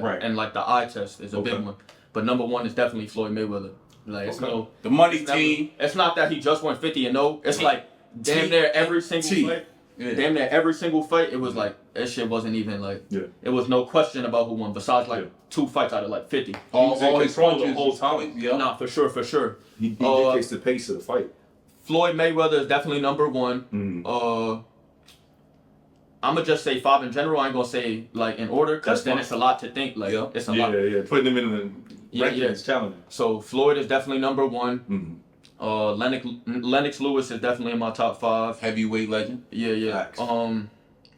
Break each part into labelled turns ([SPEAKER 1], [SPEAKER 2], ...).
[SPEAKER 1] Right.
[SPEAKER 2] And like the eye test is a big one. But number one is definitely Floyd Mayweather. Like it's no
[SPEAKER 3] the money team.
[SPEAKER 2] It's not that he just went 50-0. It's like damn near every single fight. Yeah. Damn near every single fight, it was like that shit wasn't even like it was no question about who won besides like 2 fights out of like 50.
[SPEAKER 1] All his punches the whole time.
[SPEAKER 2] Yeah. Nah, for sure.
[SPEAKER 1] He dictates the pace of the fight.
[SPEAKER 2] Floyd Mayweather is definitely number one.
[SPEAKER 1] Mm-hmm.
[SPEAKER 2] I'm gonna just say 5 in general. I ain't gonna say like in order because then it's a lot to think. Like it's a lot.
[SPEAKER 1] Yeah. Putting them in the rankings is challenging.
[SPEAKER 2] So Floyd is definitely number one.
[SPEAKER 1] Mm-hmm.
[SPEAKER 2] Lennox Lewis is definitely in my top 5.
[SPEAKER 3] Heavyweight legend.
[SPEAKER 2] Yeah.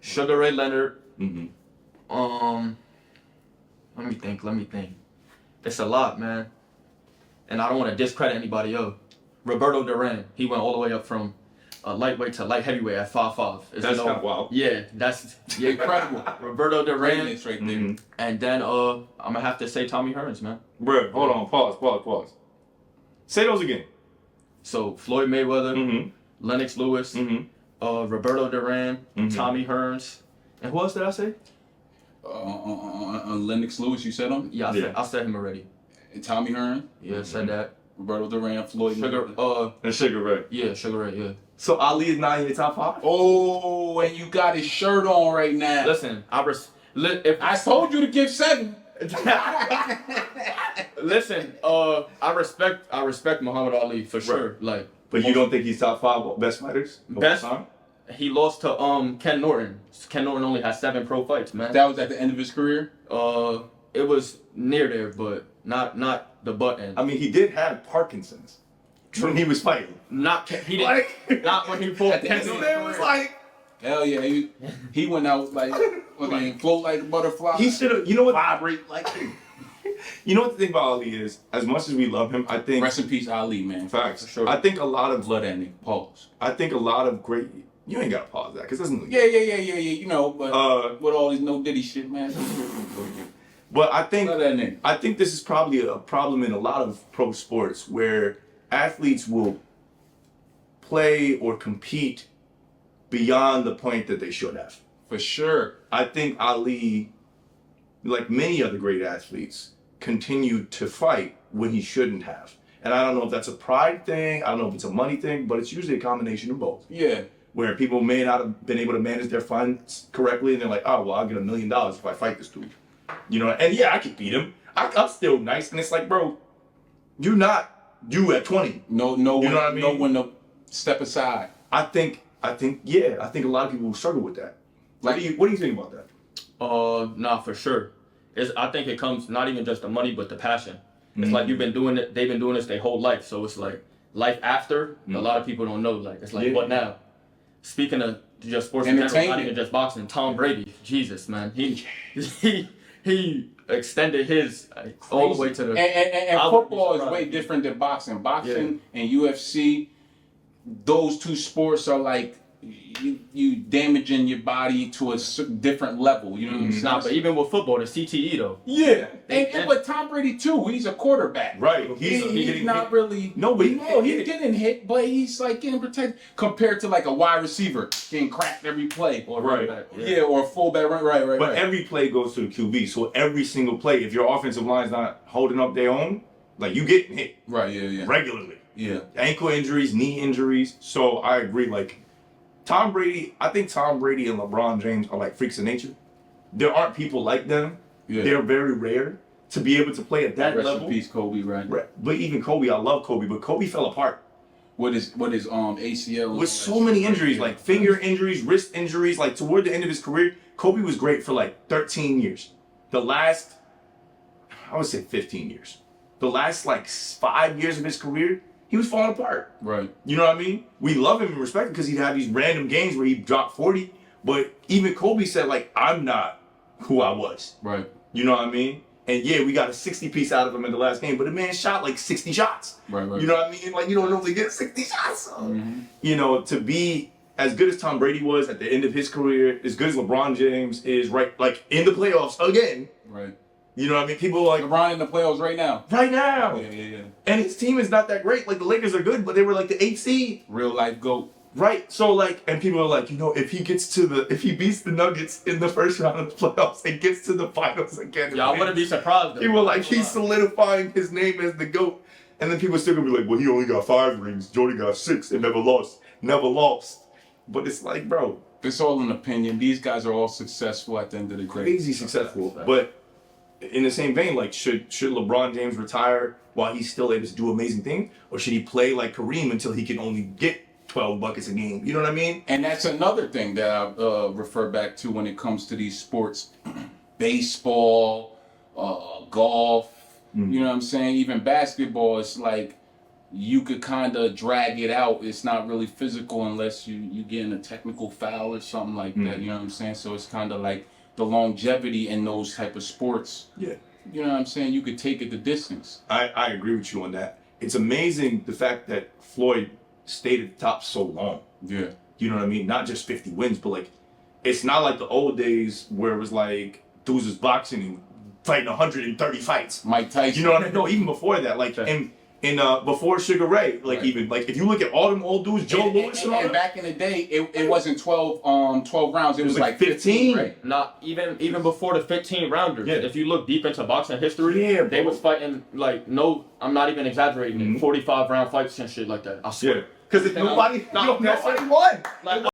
[SPEAKER 2] Sugar Ray Leonard.
[SPEAKER 1] Mm-hmm.
[SPEAKER 2] Let me think. It's a lot, man. And I don't want to discredit anybody else. Roberto Duran. He went all the way up from lightweight to light heavyweight at 5'5".
[SPEAKER 1] That's kind of wild.
[SPEAKER 2] Yeah, that's incredible. Roberto Duran.
[SPEAKER 3] Right there.
[SPEAKER 2] And then I'm gonna have to say Tommy Hearns, man.
[SPEAKER 1] Bro, hold on. Pause. Say those again.
[SPEAKER 2] So Floyd Mayweather, Lennox Lewis, Roberto Duran, Tommy Hearns, and who else did I say?
[SPEAKER 3] Lennox Lewis, you said him?
[SPEAKER 2] Yeah, I said him already.
[SPEAKER 3] And Tommy Hearns?
[SPEAKER 2] Yeah, said that.
[SPEAKER 3] Roberto Duran, Floyd Mayweather.
[SPEAKER 1] And Sugar Ray.
[SPEAKER 2] Yeah, Sugar Ray, yeah.
[SPEAKER 1] So Ali is not in your top 5?
[SPEAKER 3] Oh, and you got his shirt on right now.
[SPEAKER 2] Listen, if
[SPEAKER 3] I told you to give 7.
[SPEAKER 2] Listen, I respect Muhammad Ali for sure. Like,
[SPEAKER 1] but you don't think he's top 5 best fighters?
[SPEAKER 2] Best. He lost to Ken Norton. Ken Norton only had 7 pro fights, man.
[SPEAKER 3] That was at the end of his career.
[SPEAKER 2] It was near there, but not the butt end.
[SPEAKER 1] I mean, he did have Parkinson's when he was fighting.
[SPEAKER 2] Not when he fought Ken Norton.
[SPEAKER 1] Man was like,
[SPEAKER 3] hell yeah, he went out like float like a butterfly.
[SPEAKER 1] He should have. You know what?
[SPEAKER 3] Vibrate like.
[SPEAKER 1] You know what the thing about Ali is? As much as we love him, I think.
[SPEAKER 3] Rest in peace, Ali, man.
[SPEAKER 1] Facts.
[SPEAKER 2] For sure.
[SPEAKER 1] I think a lot of
[SPEAKER 3] blood that nigga. Pause.
[SPEAKER 1] I think a lot of great. You ain't gotta pause that because that's not.
[SPEAKER 3] Yeah. You know, but with all this no Diddy shit, man.
[SPEAKER 1] But I think this is probably a problem in a lot of pro sports where athletes will play or compete beyond the point that they should have.
[SPEAKER 3] For sure.
[SPEAKER 1] I think Ali, like many other great athletes, continued to fight when he shouldn't have. And I don't know if that's a pride thing, I don't know if it's a money thing, but it's usually a combination of both.
[SPEAKER 3] Yeah.
[SPEAKER 1] Where people may not have been able to manage their funds correctly, and they're like, oh, well, I'll get $1 million if I fight this dude. You know, and yeah, I can beat him. I'm still nice. And it's like, bro, you're not you at 20.
[SPEAKER 3] No,
[SPEAKER 1] you know what I mean?
[SPEAKER 3] No one to step aside.
[SPEAKER 1] I think a lot of people will struggle with that. Like, what do you think about that?
[SPEAKER 2] Nah, for sure. I think it comes not even just the money, but the passion. It's like they've been doing this their whole life. So it's like life after, a lot of people don't know. Like, it's like, what now? Speaking of just sports in general, not even just boxing, Tom Brady, Jesus, man. He extended his all the way to the...
[SPEAKER 3] And football is way different than boxing. Boxing and UFC, those two sports are like, you damaging your body to a different level. You know what I'm saying?
[SPEAKER 2] Nah, but even with football, the CTE though.
[SPEAKER 3] Yeah, but Tom Brady too. He's a quarterback.
[SPEAKER 1] Right.
[SPEAKER 3] He's not really.
[SPEAKER 1] No, but
[SPEAKER 3] he's getting hit, but he's like getting protected compared to like a wide receiver getting cracked every play.
[SPEAKER 2] Or running back.
[SPEAKER 3] Yeah, or a fullback. Right.
[SPEAKER 1] But every play goes to the QB. So every single play, if your offensive line's not holding up their own, like you getting hit.
[SPEAKER 3] Right. Yeah.
[SPEAKER 1] Regularly.
[SPEAKER 3] Yeah.
[SPEAKER 1] Ankle injuries, knee injuries. So I agree. Like. I think Tom Brady and LeBron James are like freaks of nature. There aren't people like them. Yeah. They're very rare to be able to play at that level.
[SPEAKER 3] Rest in peace, Kobe, right?
[SPEAKER 1] But even Kobe, I love Kobe, but Kobe fell apart.
[SPEAKER 3] With his ACL.
[SPEAKER 1] With so many injuries, like finger injuries, wrist injuries, like toward the end of his career, Kobe was great for like 13 years. The last, I would say 15 years. The last like 5 years of his career, he was falling apart.
[SPEAKER 3] Right.
[SPEAKER 1] You know what I mean? We love him and respect him because he'd have these random games where he dropped 40. But even Kobe said, like, I'm not who I was.
[SPEAKER 3] Right.
[SPEAKER 1] You know what I mean? And yeah, we got a 60 piece out of him in the last game, but the man shot like 60 shots.
[SPEAKER 3] Right.
[SPEAKER 1] You know what I mean? Like, you don't normally get 60 shots. So, you know, to be as good as Tom Brady was at the end of his career, as good as LeBron James is right, like in the playoffs again.
[SPEAKER 3] Right.
[SPEAKER 1] You know what I mean? People are like
[SPEAKER 3] LeBron in the playoffs right now.
[SPEAKER 1] Right now.
[SPEAKER 3] Yeah.
[SPEAKER 1] And his team is not that great. Like the Lakers are good, but they were like the 8th seed.
[SPEAKER 3] Real life GOAT.
[SPEAKER 1] Right. So like, and people are like, if he beats the Nuggets in the first round of the playoffs and gets to the finals again.
[SPEAKER 2] Yeah, I wouldn't be surprised though.
[SPEAKER 1] People like, he's solidifying his name as the GOAT. And then people still gonna be like, well, he only got 5 rings. Jordan got 6 and never lost. But it's like, bro.
[SPEAKER 3] It's all an opinion. These guys are all successful at the end of the day.
[SPEAKER 1] Crazy successful. But in the same vein, like, should LeBron James retire while he's still able to do amazing things? Or should he play like Kareem until he can only get 12 buckets a game? You know what I mean?
[SPEAKER 3] And that's another thing that I refer back to when it comes to these sports. Baseball, golf, you know what I'm saying? Even basketball, it's like you could kind of drag it out. It's not really physical unless you get in a technical foul or something like that. You know what I'm saying? So it's kind of like the longevity in those type of sports.
[SPEAKER 1] Yeah.
[SPEAKER 3] You know what I'm saying? You could take it the distance.
[SPEAKER 1] I agree with you on that. It's amazing the fact that Floyd stayed at the top so long.
[SPEAKER 3] Yeah.
[SPEAKER 1] You know what I mean? Not just 50 wins, but like, it's not like the old days where it was like dudes was boxing and fighting 130 fights.
[SPEAKER 3] Mike Tyson.
[SPEAKER 1] You know what I mean? No, even before that, like before Sugar Ray, like even like if you look at all them old dudes, Joe Louis and all
[SPEAKER 3] and
[SPEAKER 1] that.
[SPEAKER 3] back in the day, it wasn't 12 rounds. It was like
[SPEAKER 1] 15,
[SPEAKER 3] right?
[SPEAKER 2] Not even before the 15 rounders.
[SPEAKER 1] Yeah.
[SPEAKER 2] If you look deep into boxing history,
[SPEAKER 1] Yeah,
[SPEAKER 2] they
[SPEAKER 1] bro.
[SPEAKER 2] was fighting like I'm not even exaggerating. 45 round fights and shit like that. I swear.
[SPEAKER 1] Yeah, because nobody
[SPEAKER 2] No,
[SPEAKER 1] won.
[SPEAKER 2] like